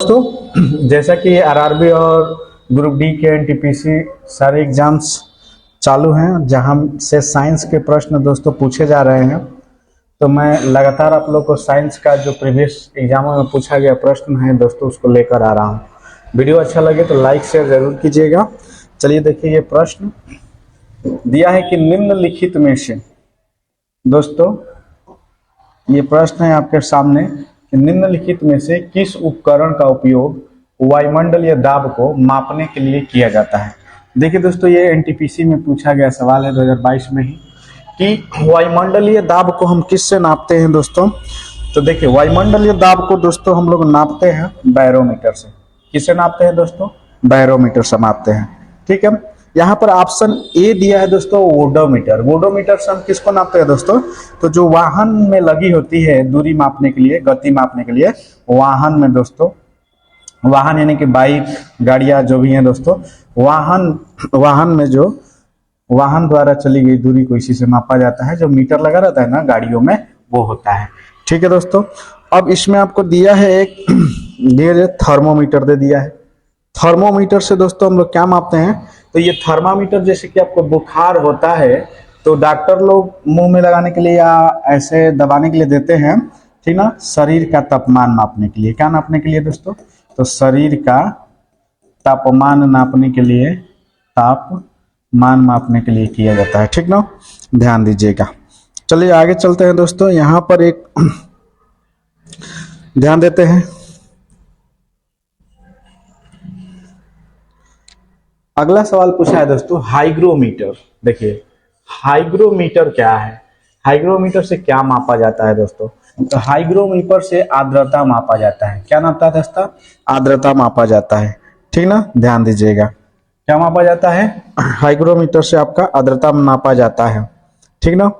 दोस्तों, जैसा कि आरआरबी और ग्रुप डी के एनटीपीसी सारे एग्जाम्स चालू हैं, जहां से साइंस के प्रश्न दोस्तों पूछे जा रहे हैं, तो मैं लगातार आप लोग को साइंस का जो प्रीवियस एग्जामों में पूछा गया प्रश्न है दोस्तों उसको लेकर आ रहा हूं। वीडियो अच्छा लगे तो लाइक शेयर जरूर कीजिएगा। चलिए देखिए, ये प्रश्न दिया है कि निम्नलिखित में से, दोस्तों ये प्रश्न है आपके सामने कि निम्नलिखित में से किस उपकरण का उपयोग वायुमंडलीय दाब को मापने के लिए किया जाता है। देखिए दोस्तों, ये एनटीपीसी में पूछा गया सवाल है 2022 में ही कि वायुमंडलीय दाब को हम किससे नापते हैं दोस्तों। तो देखिए, वायुमंडलीय दाब को दोस्तों हम लोग नापते हैं बैरोमीटर से। किससे नापते हैं दोस्तों? बैरोमीटर से नापते हैं। ठीक है, यहाँ पर ऑप्शन ए दिया है दोस्तों वोडोमीटर। वोडोमीटर से हम किसको नापते हैं दोस्तों? तो जो वाहन में लगी होती है दूरी मापने के लिए, गति मापने के लिए, वाहन में दोस्तों, वाहन यानी कि बाइक, गाड़ियां जो भी हैं दोस्तों, वाहन में जो वाहन द्वारा चली गई दूरी को इसी से मापा जाता है। जो मीटर लगा रहता है ना गाड़ियों में, वो होता है। ठीक है दोस्तों, अब इसमें आपको दिया है एक थर्मोमीटर दे दिया है। थर्मोमीटर से दोस्तों हम लोग क्या मापते हैं? तो ये थर्मामीटर, जैसे कि आपको बुखार होता है तो डॉक्टर लोग मुंह में लगाने के लिए या ऐसे दबाने के लिए देते हैं, ठीक ना, शरीर का तापमान मापने के लिए। क्या नापने के लिए दोस्तों? तो शरीर का तापमान नापने के लिए, तापमान मापने के लिए किया जाता है। ठीक ना, ध्यान दीजिएगा। चलिए आगे चलते हैं दोस्तों। यहाँ पर एक ध्यान देते हैं, अगला सवाल पूछा है दोस्तों हाइग्रोमीटर। देखिए, हाइग्रोमीटर क्या है? हाइग्रोमीटर से क्या मापा जाता है दोस्तों? तो हाइग्रोमीटर से आर्द्रता मापा जाता है। क्या नापता है दोस्तों? आर्द्रता मापा जाता है। ठीक ना, ध्यान दीजिएगा। क्या मापा जाता है? हाइग्रोमीटर से आपका आर्द्रता नापा जाता है। ठीक ना।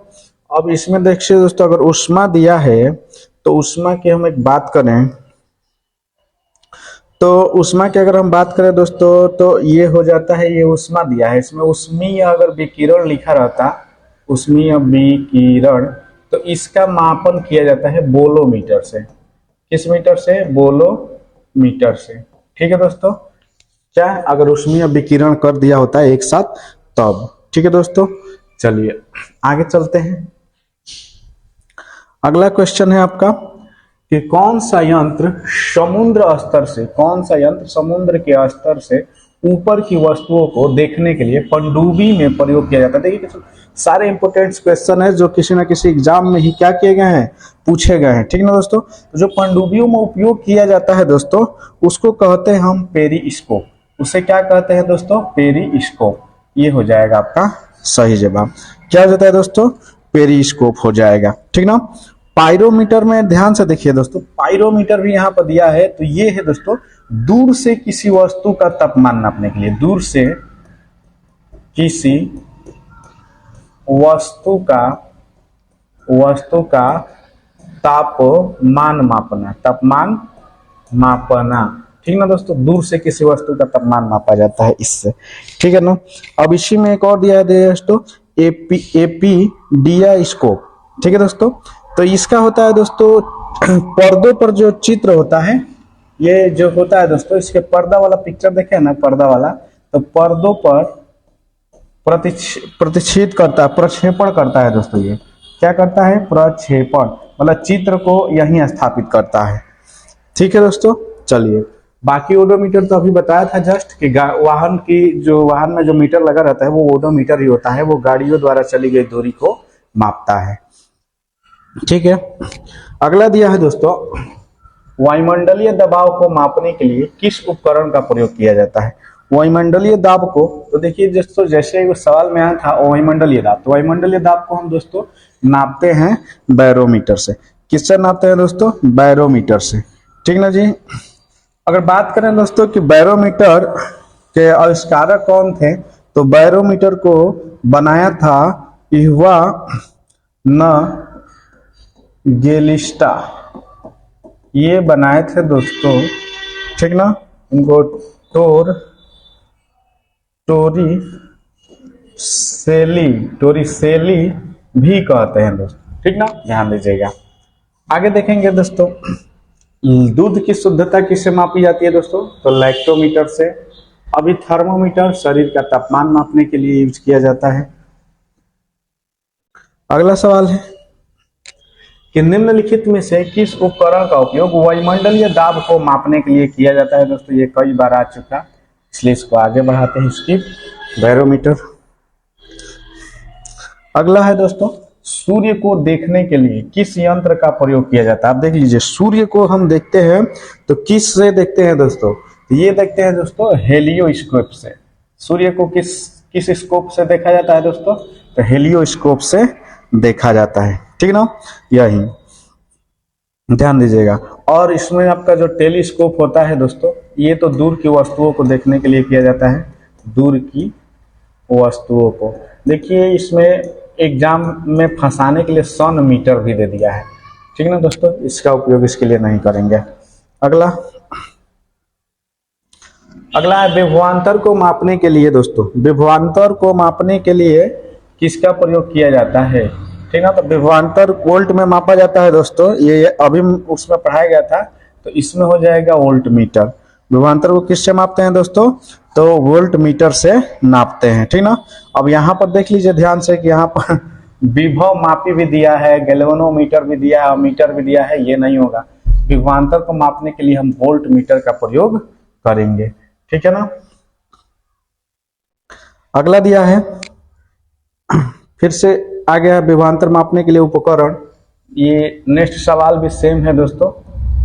अब इसमें देखिए दोस्तों, अगर ऊष्मा दिया है तो ऊष्मा की हम एक बात करें तो ऊष्मा की अगर हम बात करें दोस्तों, तो ये हो जाता है, ये ऊष्मा दिया है, इसमें ऊष्मीय अगर विकिरण लिखा रहता, ऊष्मीय विकिरण, तो इसका मापन किया जाता है बोलोमीटर से। किस मीटर से? बोलोमीटर से। ठीक है दोस्तों, क्या अगर ऊष्मीय विकिरण कर दिया होता है एक साथ तब। ठीक है दोस्तों, चलिए आगे चलते हैं। अगला क्वेश्चन है आपका कि कौन सा यंत्र समुद्र स्तर से, कौन सा यंत्र समुद्र के स्तर से ऊपर की वस्तुओं को देखने के लिए पनडुब्बी में प्रयोग किया जाता है। देखिए सारे इंपोर्टेंट क्वेश्चन है जो किसी ना किसी एग्जाम में ही क्या किए गए हैं, पूछे गए हैं। ठीक ना दोस्तों, तो जो पनडुब्बियों में उपयोग किया जाता है दोस्तों, उसको कहते हैं हम पेरिस्कोप। उसे क्या कहते हैं दोस्तों? पेरिस्कोप। ये हो जाएगा आपका सही जवाब। क्या हो जाता है दोस्तों? पेरिस्कोप हो जाएगा। ठीक ना। पायरोमीटर में ध्यान से देखिए दोस्तों, पायरोमीटर भी यहाँ पर दिया है, तो ये है दोस्तों दूर से किसी वस्तु का तापमान नापने के लिए, दूर से किसी वस्तु का तापमान मापना, तापमान मापना। ठीक ना दोस्तों, दूर से किसी वस्तु का तापमान मापा जाता है इससे। ठीक है ना। अब इसी में एक और दिया है दोस्तों एपीडियास्कोप। ठीक है दोस्तों, तो इसका होता है दोस्तों पर्दों पर जो चित्र होता है, ये जो होता है दोस्तों, इसके पर्दा वाला पिक्चर देखे ना, पर्दा वाला, तो पर्दों पर प्रतिच्छेद करता है, प्रक्षेपण करता है दोस्तों। ये क्या करता है? प्रक्षेपण, मतलब चित्र को यहीं स्थापित करता है। ठीक है दोस्तों, चलिए बाकी ओडोमीटर तो अभी बताया था जस्ट कि वाहन में जो मीटर लगा रहता है वो ओडोमीटर ही होता है, वो गाड़ियों द्वारा चली गई दूरी को मापता है। ठीक है, अगला दिया है दोस्तों वायुमंडलीय दबाव को मापने के लिए किस उपकरण का प्रयोग किया जाता है। वायुमंडलीय दाब को, तो देखिए दोस्तों जैसे सवाल में आया था वायुमंडलीय दाब, तो वायुमंडलीय दाब को हम दोस्तों नापते हैं बैरोमीटर से। किससे नापते हैं दोस्तों? बैरोमीटर से। ठीक ना जी। अगर बात करें दोस्तों कि बैरोमीटर के आविष्कारक कौन थे, तो बैरोमीटर को बनाया था इह्वा न गेलिस्टा। ये बनाए थे दोस्तों, ठीक ना, इनको टोरिसेली भी कहते हैं दोस्तों। ठीक ना, ध्यान दीजिएगा। आगे देखेंगे दोस्तों, दूध की शुद्धता किससे मापी जाती है दोस्तों? तो लैक्टोमीटर से। अभी थर्मोमीटर शरीर का तापमान मापने के लिए यूज किया जाता है। अगला सवाल है कि निम्नलिखित में से किस उपकरण का उपयोग वायुमंडलीय दाब को मापने के लिए किया जाता है? दोस्तों ये कई बार आ चुका, इसलिए इसको आगे बढ़ाते हैं। Skip barometer. अगला है दोस्तों, सूर्य को देखने के लिए किस यंत्र का प्रयोग किया जाता है? आप देख लीजिए, सूर्य को हम देखते हैं तो किस से देखते हैं दोस्तों? ये देखते हैं दोस्तों हेलियोस्कोप से। सूर्य को किस स्कोप से देखा जाता है दोस्तों? तो हेलियोस्कोप से देखा जाता है, ठीक ना? यही ध्यान दीजिएगा। और इसमें आपका जो टेलीस्कोप होता है दोस्तों, ये तो दूर की वस्तुओं को देखने के लिए किया जाता है, दूर की वस्तुओं को। देखिए इसमें एग्जाम में फंसाने के लिए सन मीटर भी दे दिया है, ठीक ना दोस्तों? इसका उपयोग इसके लिए नहीं करेंगे। अगला है विभवांतर को मापने के लिए दोस्तों, विभवांतर को मापने के लिए किसका प्रयोग किया जाता है? ठीक है, तो विभवांतर वोल्ट में मापा जाता है दोस्तों। ये अभी उसमें पढ़ाया गया था, तो इसमें हो जाएगा वोल्ट मीटर। विभवांतर को किससे मापते हैं दोस्तों? तो वोल्ट मीटर से नापते हैं, ठीक ना? अब यहाँ पर देख लीजिए ध्यान से कि यहाँ पर विभव मापी भी दिया है, गैल्वेनोमीटर भी दिया है और मीटर भी दिया है। ये नहीं होगा, विभवांतर को मापने के लिए हम वोल्ट मीटर का प्रयोग करेंगे, ठीक है ना? अगला दिया है, फिर से आ गया विभवांतर मापने के लिए उपकरण। ये नेक्स्ट सवाल भी सेम है दोस्तों,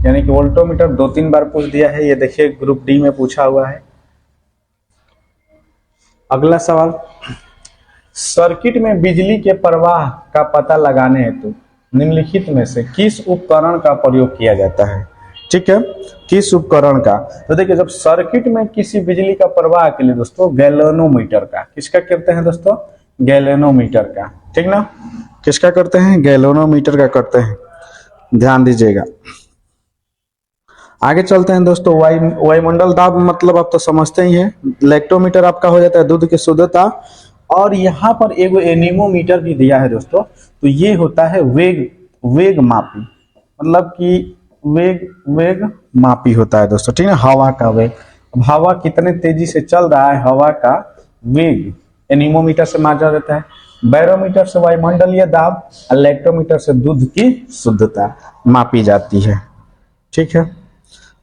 यानी कि वोल्टोमीटर 2-3 बार पूछ दिया है। ये देखिए ग्रुप डी में पूछा हुआ है। अगला सवाल, सर्किट में बिजली के प्रवाह का पता लगाने हेतु निम्नलिखित में से किस उपकरण का प्रयोग किया जाता है? ठीक है, किस उपकरण का? तो देखिए जब सर्किट में किसी बिजली का प्रवाह के लिए दोस्तों गैल्वेनोमीटर का, किसका करते हैं दोस्तों? गैल्वेनोमीटर का, ठीक ना? किसका करते हैं? गैल्वेनोमीटर का करते हैं, ध्यान दीजिएगा। आगे चलते हैं दोस्तों, वायुमंडल दाब मतलब आप तो समझते ही हैं। लैक्टोमीटर आपका हो जाता है दूध की शुद्धता, और यहाँ पर एक एनीमोमीटर भी दिया है दोस्तों। तो ये होता है वेग मापी, मतलब कि वेग मापी होता है दोस्तों, ठीक है? हवा का वेग, अब हवा कितने तेजी से चल रहा है, हवा का वेग एनीमोमीटर से मापा जाता है। बैरोमीटर से वायुमंडलीय दाब, और लैक्टोमीटर से दूध की शुद्धता मापी जाती है, ठीक है?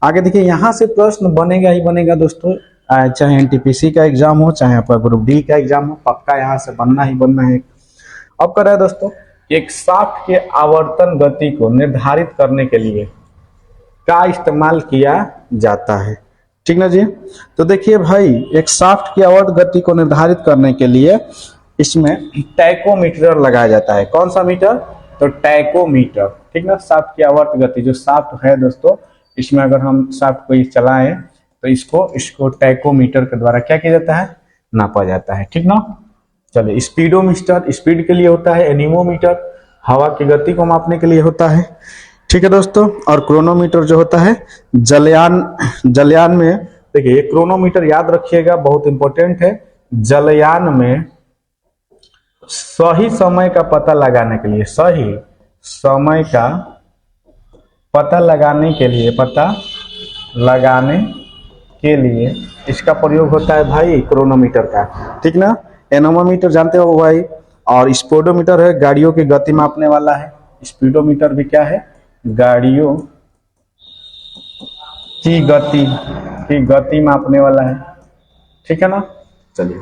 आगे देखिए, यहाँ से प्रश्न बनेगा ही बनेगा दोस्तों, चाहे एनटीपीसी का एग्जाम हो, चाहे आपका ग्रुप डी का एग्जाम हो, पक्का यहाँ से बनना ही बनना है। अब कर रहा है दोस्तों, एक शाफ्ट के आवर्तन गति को निर्धारित करने के लिए का इस्तेमाल किया जाता है, ठीक ना जी? तो देखिए भाई, एक शाफ्ट की आवर्त गति को निर्धारित करने के लिए इसमें टैकोमीटर लगाया जाता है। कौन सा मीटर? तो टैकोमीटर, ठीक ना? शाफ्ट की आवर्त गति, जो शाफ्ट है दोस्तों, इसमें अगर हम शाफ्ट को चलाएं तो इसको टैकोमीटर के द्वारा क्या किया जाता है? नापा जाता है, ठीक ना? चलिए, स्पीडोमीटर स्पीड के लिए होता है, एनीमोमीटर हवा की गति को मापने के लिए होता है, ठीक है दोस्तों। और क्रोनोमीटर जो होता है जलयान में, देखिए क्रोनोमीटर याद रखिएगा, बहुत इंपॉर्टेंट है। जलयान में सही समय का पता लगाने के लिए, सही समय का पता लगाने के लिए इसका प्रयोग होता है भाई क्रोनोमीटर का, ठीक ना? एनोमोमीटर जानते हो भाई, और स्पीडोमीटर है, गाड़ियों की गति मापने वाला है। स्पीडोमीटर भी क्या है? गाड़ियों की गति मापने वाला है, ठीक है ना? चलिए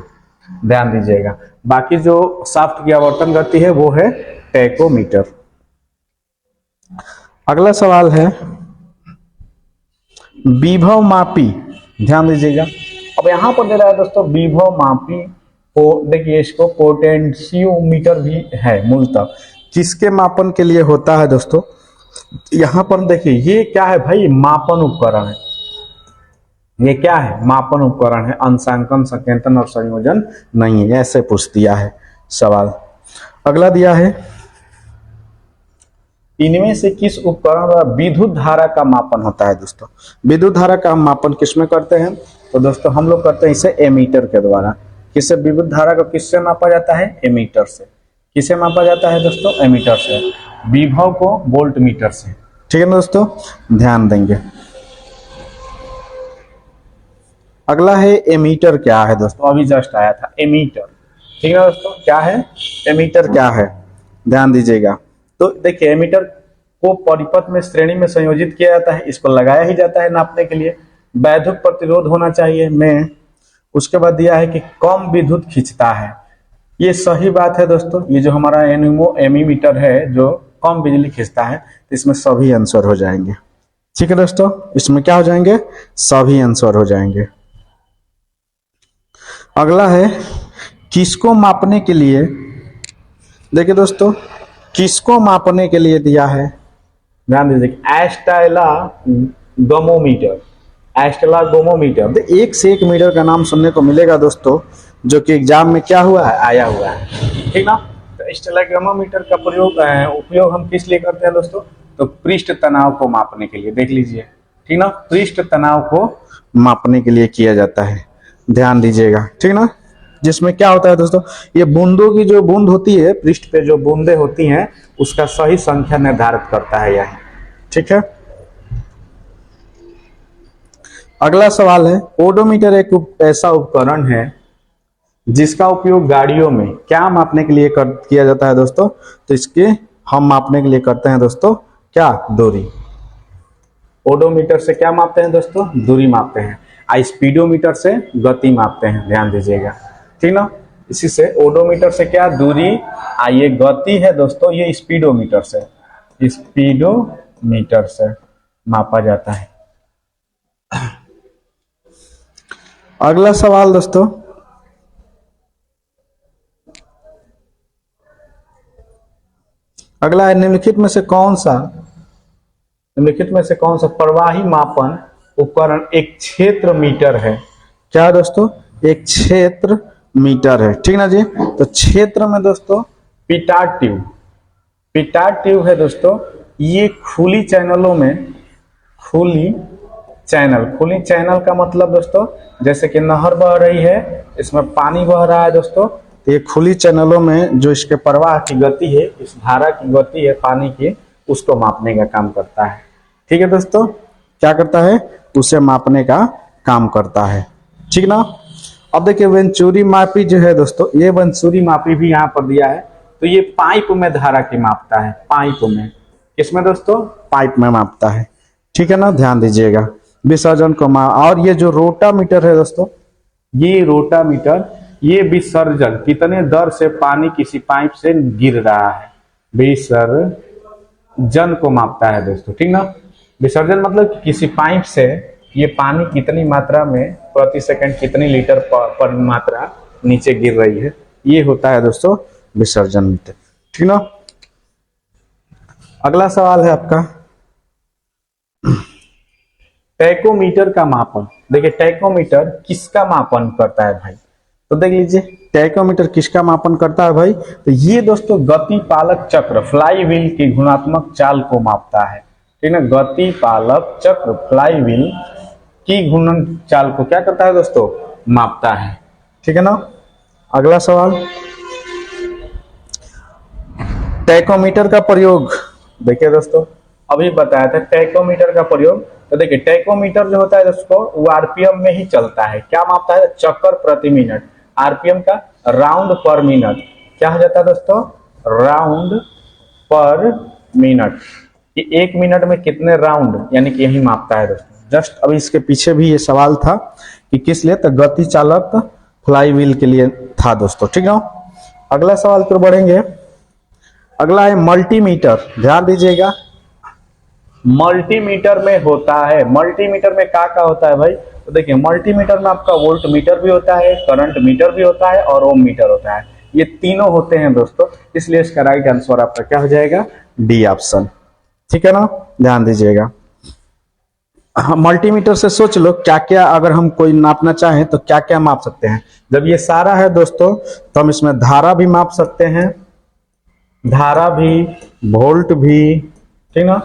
ध्यान दीजिएगा। बाकी जो शाफ्ट की आवर्तन गति है वो है टैकोमीटर। अगला सवाल है विभव मापी, ध्यान दीजिएगा। अब यहां पर दे रहा है दोस्तों विभव मापी को, देखिए इसको पोटेंशियोमीटर भी है मूलतः, किसके मापन के लिए होता है दोस्तों? यहां पर देखिए ये क्या है भाई? मापन उपकरण है। ये क्या है? मापन उपकरण है, अंशांकन, संकेतन और संयोजन नहीं है। ऐसे पूछ दिया है सवाल। अगला दिया है, इनमें से किस उपकरण द्वारा विद्युत धारा का मापन होता है दोस्तों? विद्युत धारा का हम मापन किसमें करते हैं? तो दोस्तों हम लोग करते हैं इसे एमीटर के द्वारा। किससे विद्युत धारा को किससे मापा जाता है? एमीटर से। किसे मापा जाता है दोस्तों? एमीटर से। विभव को वोल्ट मीटर से, ठीक है ना दोस्तों, ध्यान देंगे। अगला है एमीटर। क्या है दोस्तों, अभी जस्ट आया था एमीटर। ठीक है दोस्तों, क्या है एमीटर, क्या है ध्यान दीजिएगा। तो देखिए एमीटर को परिपथ में श्रेणी में संयोजित किया जाता है, इसको लगाया ही जाता है नापने के लिए। वैद्युत प्रतिरोध होना चाहिए में। उसके बाद दिया है कि कम विद्युत खींचता है, ये सही बात है दोस्तों। ये जो हमारा एमीमीटर है जो कम बिजली खींचता है, तो इसमें सभी आंसर हो जाएंगे। ठीक है दोस्तों, इसमें क्या हो जाएंगे, सभी आंसर हो जाएंगे। अगला है किसको मापने के लिए। देखिए दोस्तों, किसको मापने के लिए दिया है, ध्यान दीजिए। एस्टाइलागमोमीटर, एस्टाइलागमोमीटर। तो एक से एक मीटर का नाम सुनने को मिलेगा दोस्तों, जो कि एग्जाम में क्या हुआ है, आया हुआ है। ठीक ना। तो एस्टाइलागमोमीटर का उपयोग हम किस लिए करते हैं दोस्तों, तो पृष्ठ तनाव को मापने के लिए। देख लीजिए, ठीक ना, पृष्ठ तनाव को मापने के लिए किया जाता है, ध्यान दीजिएगा। ठीक ना, जिसमें क्या होता है दोस्तों, ये बूंदों की जो बूंद होती है, पृष्ठ पे जो बूंदे होती हैं, उसका सही संख्या निर्धारित करता है यह। ठीक है। अगला सवाल है, ओडोमीटर एक ऐसा उपकरण है जिसका उपयोग गाड़ियों में क्या मापने के लिए किया जाता है दोस्तों, तो इसके हम मापने के लिए करते हैं दोस्तों क्या, दूरी। ओडोमीटर से क्या मापते हैं दोस्तों, दूरी मापते हैं। स्पीडोमीटर से गति मापते हैं, ध्यान दीजिएगा। ठीक ना, इसी से ओडोमीटर से क्या, दूरी। ये गति है दोस्तों, ये स्पीडोमीटर से मापा जाता है। अगला सवाल दोस्तों, अगला है निम्नलिखित में से कौन सा प्रवाही मापन उपकरण एक क्षेत्र मीटर है। क्या दोस्तों, एक क्षेत्र मीटर है। ठीक ना जी। तो क्षेत्र में दोस्तों पिटाट ट्यूब है दोस्तों। ये खुली चैनलों में, खुली चैनल का मतलब दोस्तों, जैसे कि नहर बह रही है, इसमें पानी बह रहा है दोस्तों, तो ये खुली चैनलों में जो इसके प्रवाह की गति है, इस धारा की गति है पानी की, उसको मापने का काम करता है। ठीक है दोस्तों, क्या करता है, उसे मापने का काम करता है। ठीक ना। अब देखिए वेंचुरी मापी जो है दोस्तों, ये वेंचुरी मापी भी यहाँ पर दिया है। तो ये पाइप में धारा की मापता है, पाइप में, किसमें दोस्तों, पाइप में मापता है। ठीक है ना, ध्यान दीजिएगा। विसर्जन को और ये जो रोटामीटर है दोस्तों, ये रोटामीटर, ये विसर्जन कितने दर से पानी किसी पाइप से गिर रहा है, विसर्जन को मापता है दोस्तों। ठीक ना। विसर्जन मतलब कि किसी पाइप से ये पानी कितनी मात्रा में प्रति सेकंड, कितनी लीटर पर मात्रा नीचे गिर रही है, ये होता है दोस्तों विसर्जन मीटर। ठीक ना। अगला सवाल है आपका टैकोमीटर का मापन। देखिए टैकोमीटर किसका मापन करता है भाई, तो देख लीजिए टैकोमीटर किसका मापन करता है भाई, तो ये दोस्तों गति पालक चक्र, फ्लाई व्हील की गुणात्मक चाल को मापता है। ठीक है, गति पालक चक्र, फ्लाई व्हील की घूर्णन चाल को क्या करता है दोस्तों, मापता है। ठीक है ना। अगला सवाल, टैकोमीटर का प्रयोग। देखिए दोस्तों अभी बताया था टैकोमीटर का प्रयोग। तो देखिए टैकोमीटर जो होता है दोस्तों, वो आरपीएम में ही चलता है। क्या मापता है, चक्कर प्रति मिनट, आरपीएम का राउंड पर मिनट। क्या हो जाता है दोस्तों, राउंड पर मिनट, कि एक मिनट में कितने राउंड, यानी कि यही मापता है दोस्तों। जस्ट अभी इसके पीछे भी ये सवाल था कि किस लिए, तो गति चालक फ्लाई व्हील के लिए था दोस्तों। ठीक है। अगला सवाल पर बढ़ेंगे। अगला है मल्टीमीटर, ध्यान दीजिएगा। मल्टीमीटर में होता है, मल्टीमीटर में क्या होता है भाई, तो देखिए मल्टीमीटर में आपका वोल्ट मीटर भी होता है, करंट मीटर भी होता है और ओम मीटर होता है। ये तीनों होते हैं दोस्तों, इसलिए इसका राइट आंसर आपका क्या हो जाएगा, डी ऑप्शन। ठीक है ना, ध्यान दीजिएगा। मल्टीमीटर से सोच लो क्या क्या, अगर हम कोई नापना चाहें तो क्या क्या माप सकते हैं। जब ये सारा है दोस्तों, तो हम इसमें धारा भी माप सकते हैं, धारा भी, वोल्ट भी, ठीक ना,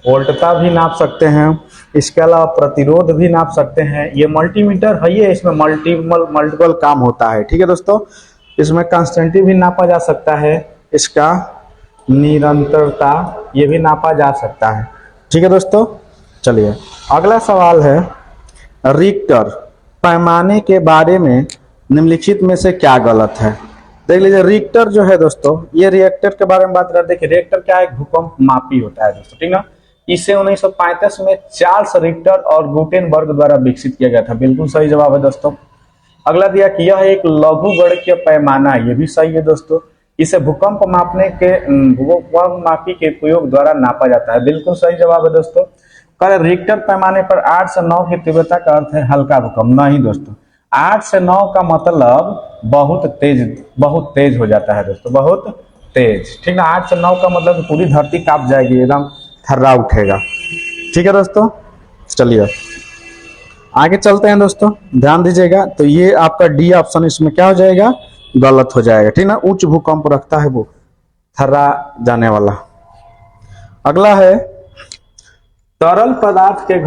वोल्टता भी नाप सकते हैं। इसके अलावा प्रतिरोध भी नाप सकते हैं। ये मल्टीमीटर है, ये इसमें मल्टीपल काम होता है। ठीक है दोस्तों, इसमें कांस्टेंटी भी नापा जा सकता है, इसका निरंतरता ये भी नापा जा सकता है। ठीक है दोस्तों, चलिए अगला सवाल है, रिक्टर पैमाने के बारे में निम्नलिखित में से क्या गलत है। देख लीजिए, रिक्टर जो है दोस्तों, ये रिएक्टर के बारे में बात कर रहे हैं। देखिए रिएक्टर क्या है, भूकंप मापी होता है दोस्तों, ठीक ना। इसे 1935 में चार्ल्स रिक्टर और गुटेनबर्ग द्वारा विकसित किया गया था। बिल्कुल सही जवाब है दोस्तों। अगला दिया कि यह एक लघुगणकीय पैमाना, ये भी सही है दोस्तों। इसे भूकंप मापने के भूकंप मापी के प्रयोग द्वारा नापा जाता है। बिल्कुल सही जवाब है दोस्तों। कह रिक्टर पैमाने पर 8 से 9 की तीव्रता का अर्थ है हल्का भूकंप, नहीं दोस्तों। 8 से 9 का मतलब बहुत तेज हो जाता है दोस्तों, बहुत तेज, ठीक ना। 8 से 9 का मतलब पूरी धरती कांप जाएगी, एकदम थर्रा उठेगा। ठीक है दोस्तों, चलिए आगे चलते हैं दोस्तों, ध्यान दीजिएगा। तो ये आपका डी ऑप्शन इसमें क्या हो जाएगा, गलत हो जाएगा, ठीक ना। उच्च भूकंप रखता है वो, थर्रा जाने वाला। अगला है, तरल पदार्थ के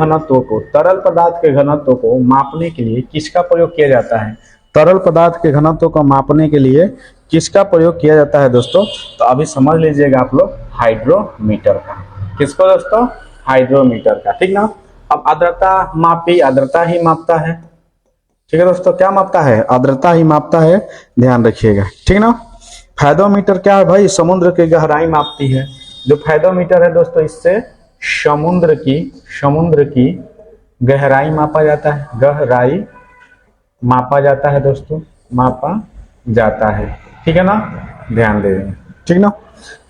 घनत्व को मापने के लिए किसका प्रयोग किया जाता है। तरल पदार्थ के घनत्व को मापने के लिए किसका प्रयोग किया जाता है दोस्तों। तो अभी समझ लीजिएगा आप लोग, हाइड्रोमीटर का। किसको दोस्तों, हाइड्रोमीटर का, ठीक ना। अब आर्द्रता मापी, आर्द्रता ही मापता है, ठीक है दोस्तों। क्या मापता है, आर्द्रता ही मापता है, ध्यान रखिएगा, ठीक ना। फायदोमीटर क्या है भाई, समुद्र की गहराई मापती है। जो फायदोमीटर है दोस्तों, इससे समुद्र की गहराई मापा जाता है, गहराई मापा जाता है दोस्तों, मापा जाता है, ठीक है ना, ध्यान दे देंगे, ठीक ना।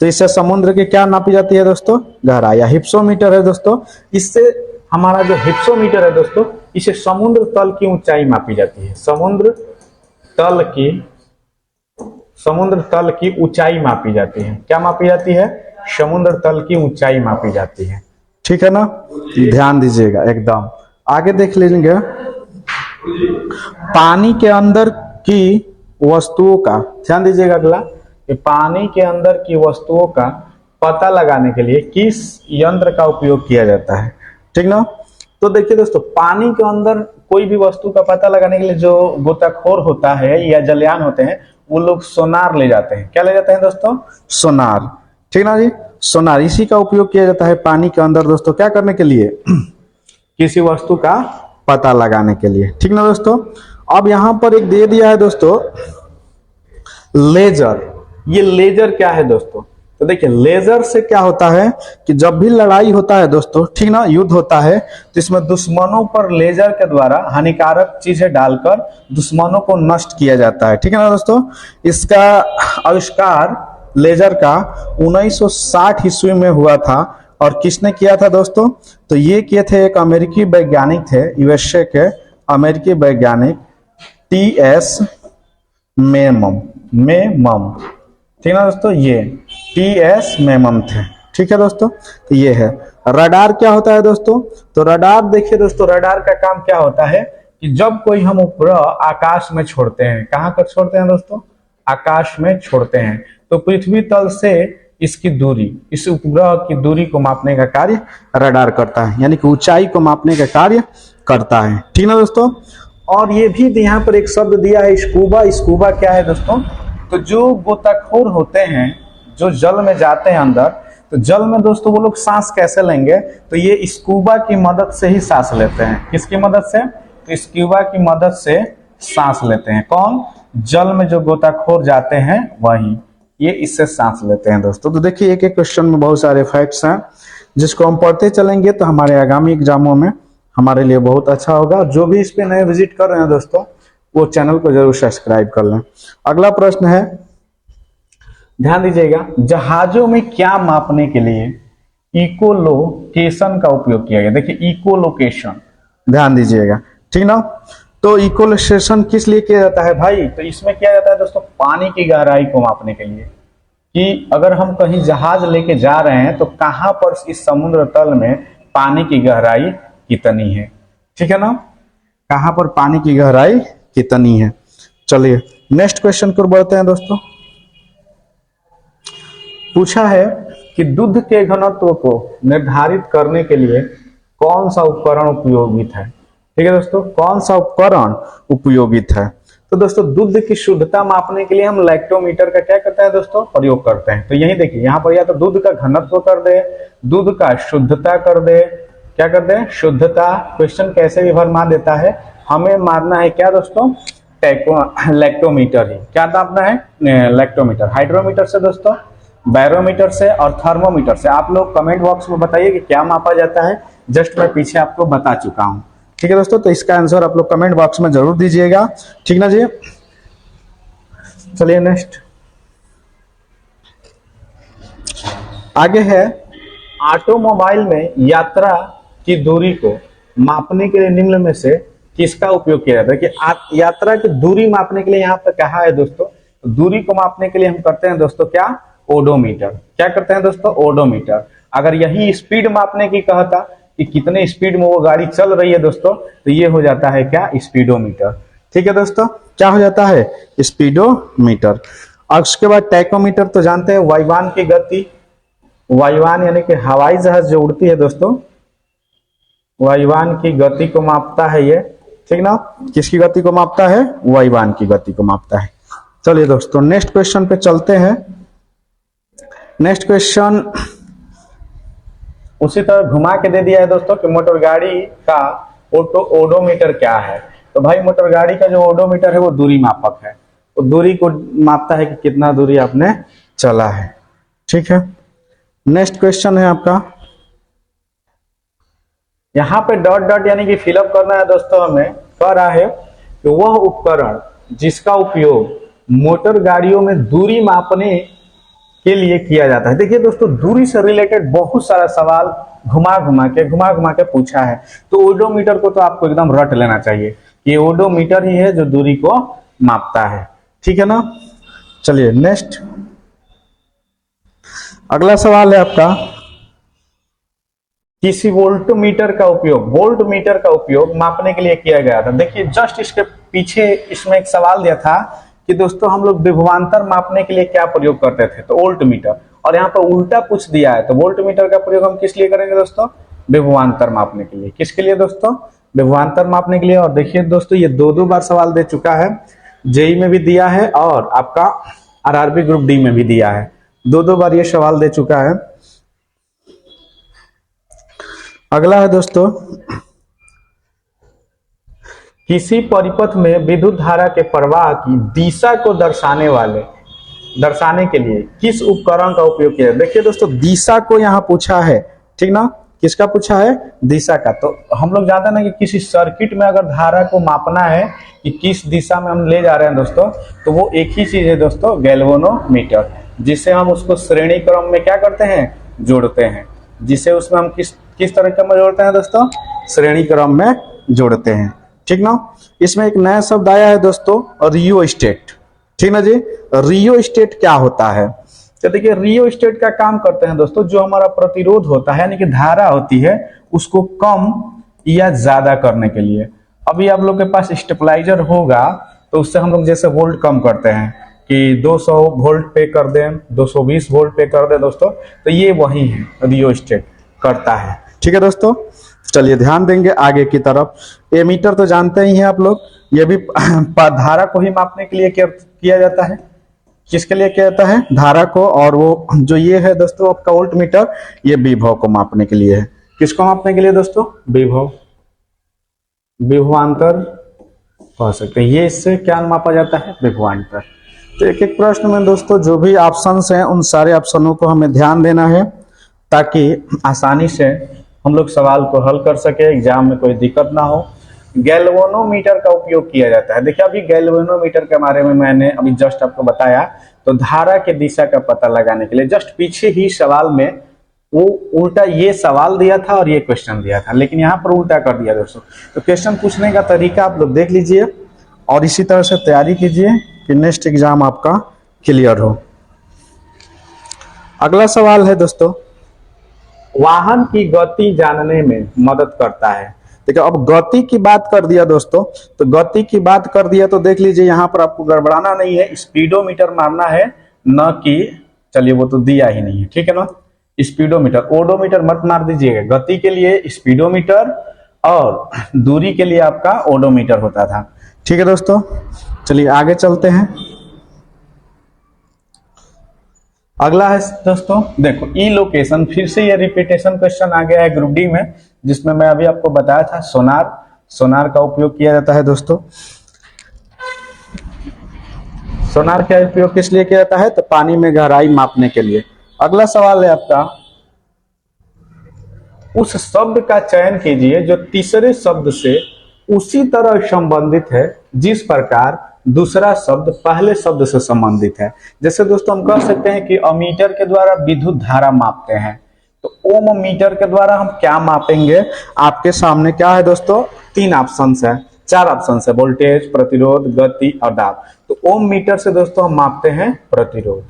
तो इससे समुद्र की क्या नापी जाती है दोस्तों, गहराई। या हिप्सोमीटर है दोस्तों, इससे हमारा जो हिप्सोमीटर है दोस्तों, इसे समुद्र तल की ऊंचाई मापी जाती है। समुद्र तल की ऊंचाई मापी जाती है। क्या मापी जाती है, समुद्र तल की ऊंचाई मापी जाती है, ठीक है ना, ध्यान दीजिएगा एकदम। आगे देख लेंगे, पानी के अंदर की वस्तुओं का, ध्यान दीजिएगा अगला, पानी के अंदर की वस्तुओं का पता लगाने के लिए किस यंत्र का उपयोग किया जाता है, ठीक ना। तो देखिए दोस्तों, पानी के अंदर कोई भी वस्तु का पता लगाने के लिए जो गोताखोर होता है या जलयान होते हैं, वो लोग सोनार ले जाते हैं। क्या ले जाते हैं दोस्तों, सोनार, ठीक ना जी, सोनार। इसी का उपयोग किया जाता है पानी के अंदर दोस्तों, क्या करने के लिए, किसी वस्तु का पता लगाने के लिए, ठीक ना दोस्तों। अब यहां पर एक दे दिया है दोस्तों, लेजर। ये लेजर क्या है दोस्तों, तो देखिए लेजर से क्या होता है कि जब भी लड़ाई होता है दोस्तों, ठीक ना, युद्ध होता है, तो इसमें दुश्मनों पर लेजर के द्वारा हानिकारक चीजें डालकर दुश्मनों को नष्ट किया जाता है, ठीक है ना दोस्तों। इसका आविष्कार लेजर का 1960 ईस्वी में हुआ था। और किसने किया था दोस्तों, तो ये किए थे एक अमेरिकी वैज्ञानिक थे, यूएसए के अमेरिकी वैज्ञानिक टीएस मेमम, ठीक है दोस्तों, ये टीएस मेमम थे, ठीक है दोस्तों। तो ये है रडार। क्या होता है दोस्तों, तो रडार देखिए दोस्तों, रडार का काम क्या होता है कि जब कोई हम उपग्रह आकाश में छोड़ते हैं, कहां तक छोड़ते हैं दोस्तों, आकाश में छोड़ते हैं, तो पृथ्वी तल से इसकी दूरी, इस उपग्रह की दूरी को मापने का कार्य रडार करता है, यानी कि ऊंचाई को मापने का कार्य करता है, ठीक ना दोस्तों। और ये भी यहाँ पर एक शब्द दिया है, स्कूबा। स्कूबा क्या है दोस्तों, तो जो गोताखोर होते हैं, जो जल में जाते हैं अंदर, तो जल में दोस्तों वो लोग सांस कैसे लेंगे, तो ये स्कूबा की मदद से ही सांस लेते हैं। किसकी मदद से, तो स्कूबा की मदद से सांस लेते हैं। कौन, जल में जो गोताखोर जाते हैं वही, ये इससे सांस लेते हैं दोस्तों। तो देखिए एक एक क्वेश्चन में बहुत सारे फैक्ट्स हैं, जिसको हम पढ़ते चलेंगे तो हमारे आगामी एग्जामों में हमारे लिए बहुत अच्छा होगा। जो भी इस पे नए विजिट कर रहे हैं दोस्तों, वो चैनल को जरूर सब्सक्राइब कर लें। अगला प्रश्न है, ध्यान दीजिएगा, जहाजों में क्या मापने के लिए इकोलोकेशन का उपयोग किया गया। देखिए इकोलोकेशन, ध्यान दीजिएगा, ठीक ना। तो इकोलोकेशन किस लिए किया जाता है भाई, तो इसमें किया जाता है दोस्तों पानी की गहराई को मापने के लिए, कि अगर हम कहीं जहाज लेके जा रहे हैं तो कहां पर इस समुद्र तल में पानी की गहराई कितनी है, ठीक है ना, कहां पर पानी की गहराई कितनी है। चलिए नेक्स्ट क्वेश्चन पर बढ़ते हैं दोस्तों। पूछा है कि दूध के घनत्व को निर्धारित करने के लिए कौन सा उपकरण उपयोगित है। ठीक है दोस्तों, कौन सा उपकरण उपयोगित है, तो दोस्तों दूध की शुद्धता मापने के लिए हम लैक्टोमीटर का क्या करते हैं दोस्तों, प्रयोग करते हैं। तो यही देखिए यहाँ पर या तो दूध का घनत्व कर दे, दूध का शुद्धता कर दे, क्या कर दे, शुद्धता। क्वेश्चन कैसे भी भरमा देता है, हमें मारना है क्या दोस्तों, लैक्टोमीटर ही। क्या मापना है, लैक्टोमीटर। हाइड्रोमीटर से दोस्तों, बैरोमीटर से और थर्मोमीटर से। आप लोग कमेंट बॉक्स में बताइए कि क्या मापा जाता है, जस्ट मैं पीछे आपको बता चुका हूं। ठीक है दोस्तों, तो इसका आंसर आप लोग कमेंट बॉक्स में जरूर दीजिएगा, ठीक ना जी। चलिए नेक्स्ट आगे है, ऑटोमोबाइल में यात्रा की दूरी को मापने के लिए निम्न में से किसका उपयोग किया जाता है। कि यात्रा की दूरी मापने के लिए यहाँ पर कहा है दोस्तों, दूरी को मापने के लिए हम करते हैं दोस्तों क्या, ओडोमीटर। क्या करते हैं दोस्तों, ओडोमीटर। अगर यही स्पीड मापने की कहता कि कितने स्पीड में वो गाड़ी चल रही है दोस्तों, तो ये हो जाता है क्या, स्पीडोमीटर। ठीक है दोस्तों, क्या हो जाता है, स्पीडोमीटर। और उसके बाद टैकोमीटर तो जानते हैं, वायुयान की गति, वायुयान यानी कि हवाई जहाज जो उड़ती है दोस्तों, वायुयान की गति को मापता है ये, ठीक ना। किसकी गति को मापता है, वायुयान की गति को मापता है। चलिए दोस्तों नेक्स्ट क्वेश्चन पे चलते हैं। नेक्स्ट क्वेश्चन उसी तरह घुमा के दे दिया है दोस्तों कि मोटर गाड़ी का ओडोमीटर क्या है। तो भाई मोटर गाड़ी का जो ओडोमीटर है वो दूरी मापक है, वो दूरी को मापता है कि कितना दूरी आपने चला है। ठीक है, नेक्स्ट क्वेश्चन है आपका, यहाँ पे डॉट डॉट यानी कि फिलअप करना है दोस्तों। हमें कह रहा है कि वह उपकरण जिसका उपयोग मोटर गाड़ियों में दूरी मापने के लिए किया जाता है। देखिए दोस्तों, दूरी से रिलेटेड बहुत सारा सवाल घुमा घुमा के पूछा है। तो ओडोमीटर को तो आपको एकदम रट लेना चाहिए, ये ओडोमीटर ही है जो दूरी को मापता है। ठीक है ना। चलिए नेक्स्ट अगला सवाल है आपका, किसी वोल्टमीटर का उपयोग मापने के लिए किया गया था। देखिए जस्ट इसके पीछे इसमें एक सवाल दिया था कि दोस्तों हम लोग विभवांतर मापने के लिए क्या प्रयोग करते थे, तो वोल्टमीटर। और यहाँ पर उल्टा पूछ दिया है, तो वोल्टमीटर का प्रयोग हम किस लिए करेंगे दोस्तों, विभवांतर मापने के लिए। किसके लिए दोस्तों, विभवांतर मापने के लिए। और देखिए दोस्तों ये दो बार सवाल दे चुका है, जेई में भी दिया है और आपका आरआरबी ग्रुप डी में भी दिया है, दो बार ये सवाल दे चुका है। अगला है दोस्तों, किसी परिपथ में विद्युत धारा के प्रवाह की दिशा को दर्शाने के लिए किस उपकरण का उपयोग किया। देखिए दोस्तों दिशा को यहाँ पूछा है, ठीक ना, किसका पूछा है, दिशा का। तो हम लोग जानते हैं ना कि किसी सर्किट में अगर धारा को मापना है कि किस दिशा में हम ले जा रहे हैं दोस्तों, तो वो एक ही चीज है दोस्तों, गैल्वेनोमीटर, जिसे हम उसको श्रेणी क्रम में क्या करते हैं, जोड़ते हैं। जिसे उसमें हम किस तरह में जोड़ते हैं दोस्तों, श्रेणी क्रम में जोड़ते हैं। ठीक ना। इसमें एक नया शब्द आया है दोस्तों, रियोस्टेट। ठीक ना जी, रियोस्टेट क्या होता है, तो देखिए रियोस्टेट का काम करते हैं दोस्तों, जो हमारा प्रतिरोध होता है यानी कि धारा होती है उसको कम या ज्यादा करने के लिए। अभी आप लोग के पास स्टेबलाइजर होगा तो उससे हम लोग जैसे वोल्ट कम करते हैं कि 200 वोल्ट पे कर दें, 220 वोल्ट पे कर दें दोस्तों, तो ये वही है, रियोस्टेट करता है। ठीक है दोस्तों, चलिए ध्यान देंगे आगे की तरफ। एमीटर तो जानते ही हैं आप लोग, ये भी धारा को ही मापने के लिए किया जाता है। किसके लिए किया जाता है, धारा को। और वो जो ये है दोस्तों आपका वोल्ट मीटर, ये विभव को मापने के लिए है। किसको मापने के लिए दोस्तों, विभव, विभवांतर कह सकते हैं। ये इससे क्या मापा जाता है, विभवांतर। तो एक एक प्रश्न में दोस्तों जो भी ऑप्शंस हैं उन सारे ऑप्शनों को हमें ध्यान देना है ताकि आसानी से हम लोग सवाल को हल कर सके, एग्जाम में कोई दिक्कत ना हो। गैल्वेनोमीटर का उपयोग किया जाता है। देखिए अभी गैल्वेनोमीटर के बारे में मैंने अभी जस्ट आपको बताया, तो धारा के दिशा का पता लगाने के लिए जस्ट पीछे ही सवाल में वो उल्टा ये सवाल दिया था और ये क्वेश्चन दिया था, लेकिन यहाँ पर उल्टा कर दिया दोस्तों। तो क्वेश्चन पूछने का तरीका आप लोग देख लीजिए और इसी तरह से तैयारी कीजिए कि नेक्स्ट एग्जाम आपका क्लियर हो। अगला सवाल है दोस्तों, वाहन की गति जानने में मदद करता है। देखिए अब गति की बात कर दिया दोस्तों, तो गति की बात कर दिया तो देख लीजिए यहाँ पर आपको गड़बड़ाना नहीं है, स्पीडोमीटर मारना है, न कि चलिए वो तो दिया ही नहीं है, ठीक है ना, स्पीडोमीटर। ओडोमीटर मत मार दीजिएगा, गति के लिए स्पीडोमीटर और दूरी के लिए आपका ओडोमीटर होता था। ठीक है दोस्तों, चलिए आगे चलते हैं। अगला है दोस्तों, देखो ई लोकेशन, फिर से ये रिपीटेशन क्वेश्चन आ गया है ग्रुप डी में, जिसमें मैं अभी आपको बताया था सोनार, सोनार का उपयोग किया जाता है दोस्तों। सोनार का उपयोग किस लिए किया जाता है? तो पानी में गहराई मापने के लिए। अगला सवाल है आपका, उस शब्द का चयन कीजिए जो तीसरे शब्द से उसी तरह संबंधित है जिस प्रकार दूसरा शब्द पहले शब्द से संबंधित है। जैसे दोस्तों हम कह सकते हैं कि अमीटर के द्वारा विद्युत धारा मापते हैं, तो ओम मीटर के द्वारा हम क्या मापेंगे? आपके सामने क्या है दोस्तों? 3 ऑप्शन है, 4 ऑप्शन है, वोल्टेज, प्रतिरोध, गति और दाब। तो ओम मीटर से दोस्तों हम मापते हैं प्रतिरोध।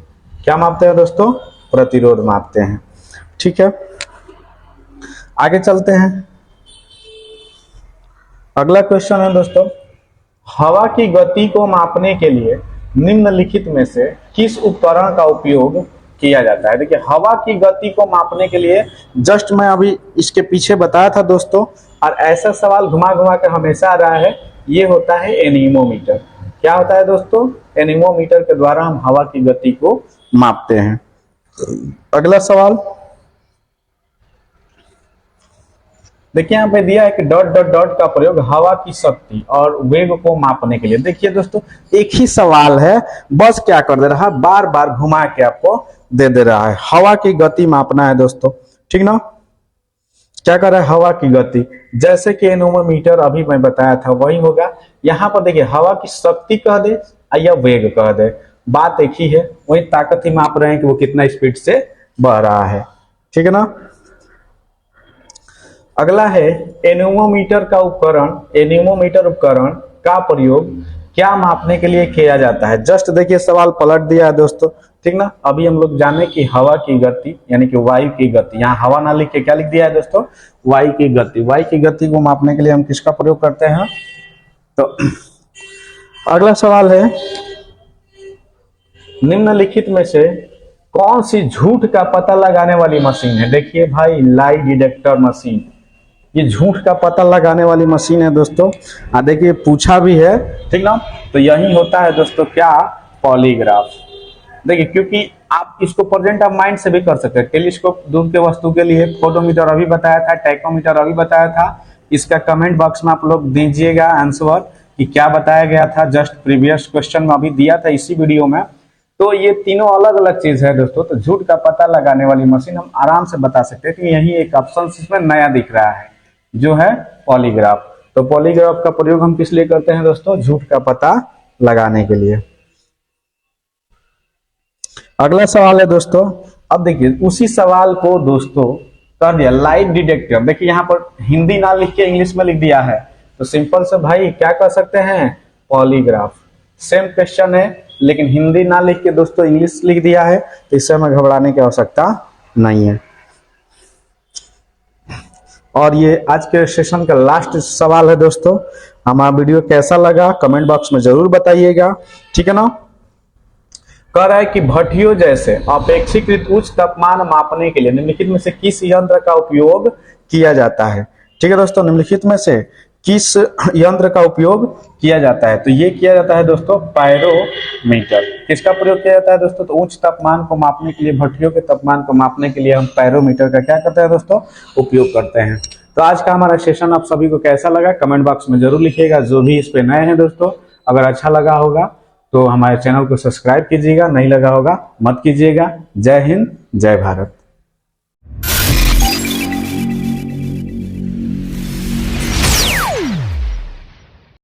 क्या मापते हैं दोस्तों? प्रतिरोध मापते हैं। ठीक है, आगे चलते हैं। अगला क्वेश्चन है दोस्तों, हवा की गति को मापने के लिए निम्नलिखित में से किस उपकरण का उपयोग किया जाता है? देखिए, हवा की गति को मापने के लिए जस्ट मैं अभी इसके पीछे बताया था दोस्तों, और ऐसा सवाल घुमा घुमा कर हमेशा आ रहा है, ये होता है एनीमोमीटर। क्या होता है दोस्तों? एनीमोमीटर के द्वारा हम हवा की गति को मापते हैं। अगला सवाल देखिए, यहाँ पे दिया है कि डॉट डॉट डॉट का प्रयोग हवा की शक्ति और वेग को मापने के लिए। देखिए दोस्तों, एक ही सवाल है, बस क्या कर दे रहा है, बार बार घुमा के आपको दे रहा है। हवा की गति मापना है दोस्तों, ठीक ना? क्या कर रहा है? हवा की गति, जैसे कि एनीमोमीटर अभी मैं बताया था वही होगा। यहाँ पर देखिए, हवा की शक्ति कह दे या वेग कह दे, बात एक ही है, वही ताकत ही माप रहे हैं कि वो कितना स्पीड से बह रहा है। ठीक है ना? अगला है एनीमोमीटर का उपकरण, एनीमोमीटर उपकरण का प्रयोग क्या मापने के लिए किया जाता है? जस्ट देखिए सवाल पलट दिया है दोस्तों, ठीक ना? अभी हम लोग जाने कि हवा की गति यानी कि वायु की गति, यहाँ हवा ना लिख के क्या लिख दिया है दोस्तों? वायु की गति। वायु की गति को मापने के लिए हम किसका प्रयोग करते हैं? तो अगला सवाल है, निम्नलिखित में से कौन सी झूठ का पता लगाने वाली मशीन है? देखिए भाई, लाई डिटेक्टर मशीन, ये झूठ का पता लगाने वाली मशीन है दोस्तों। देखिए पूछा भी है, ठीक ना? तो यही होता है दोस्तों क्या? पॉलीग्राफ। देखिए, क्योंकि आप इसको प्रेजेंट ऑफ माइंड से भी कर सकते हैं। टेलीस्कोप दूर के वस्तु के लिए, फोटोमीटर अभी बताया था, टैकोमीटर अभी बताया था। इसका कमेंट बॉक्स में आप लोग दीजिएगा आंसर कि क्या बताया गया था, जस्ट प्रीवियस क्वेश्चन में अभी दिया था इसी वीडियो में। तो ये तीनों अलग अलग चीज है दोस्तों। तो झूठ का पता लगाने वाली मशीन हम आराम से बता सकते हैं कि यही एक ऑप्शन इसमें नया दिख रहा है जो है पॉलीग्राफ। तो पॉलीग्राफ का प्रयोग हम किस लिए करते हैं दोस्तों? झूठ का पता लगाने के लिए। अगला सवाल है दोस्तों, अब देखिए उसी सवाल को दोस्तों कर दिया लाइट डिटेक्टर। देखिए यहाँ पर हिंदी ना लिख के इंग्लिश में लिख दिया है, तो सिंपल से भाई क्या कर सकते हैं? पॉलीग्राफ। सेम क्वेश्चन है लेकिन हिंदी ना लिख के दोस्तों इंग्लिश लिख दिया है, तो इससे हमें घबराने की आवश्यकता नहीं है। और ये आज के सेशन का लास्ट सवाल है दोस्तों। हमारा वीडियो कैसा लगा कमेंट बॉक्स में जरूर बताइएगा, ठीक है ना? कह रहा है कि भट्टियों जैसे अपेक्षाकृत उच्च तापमान मापने के लिए निम्नलिखित में से किस यंत्र का उपयोग किया जाता है? ठीक है दोस्तों, निम्नलिखित में से किस यंत्र का उपयोग किया जाता है? तो ये किया जाता है दोस्तों पायरोमीटर। किसका प्रयोग किया जाता है दोस्तों? तो उच्च तापमान को मापने के लिए, भट्टियों के तापमान को मापने के लिए हम पायरोमीटर का क्या करते हैं दोस्तों? उपयोग करते हैं। तो आज का हमारा सेशन आप सभी को कैसा लगा कमेंट बॉक्स में जरूर लिखिएगा। जो भी इस पे नए हैं दोस्तों, अगर अच्छा लगा होगा तो हमारे चैनल को सब्सक्राइब कीजिएगा, नहीं लगा होगा मत कीजिएगा। जय हिंद, जय भारत।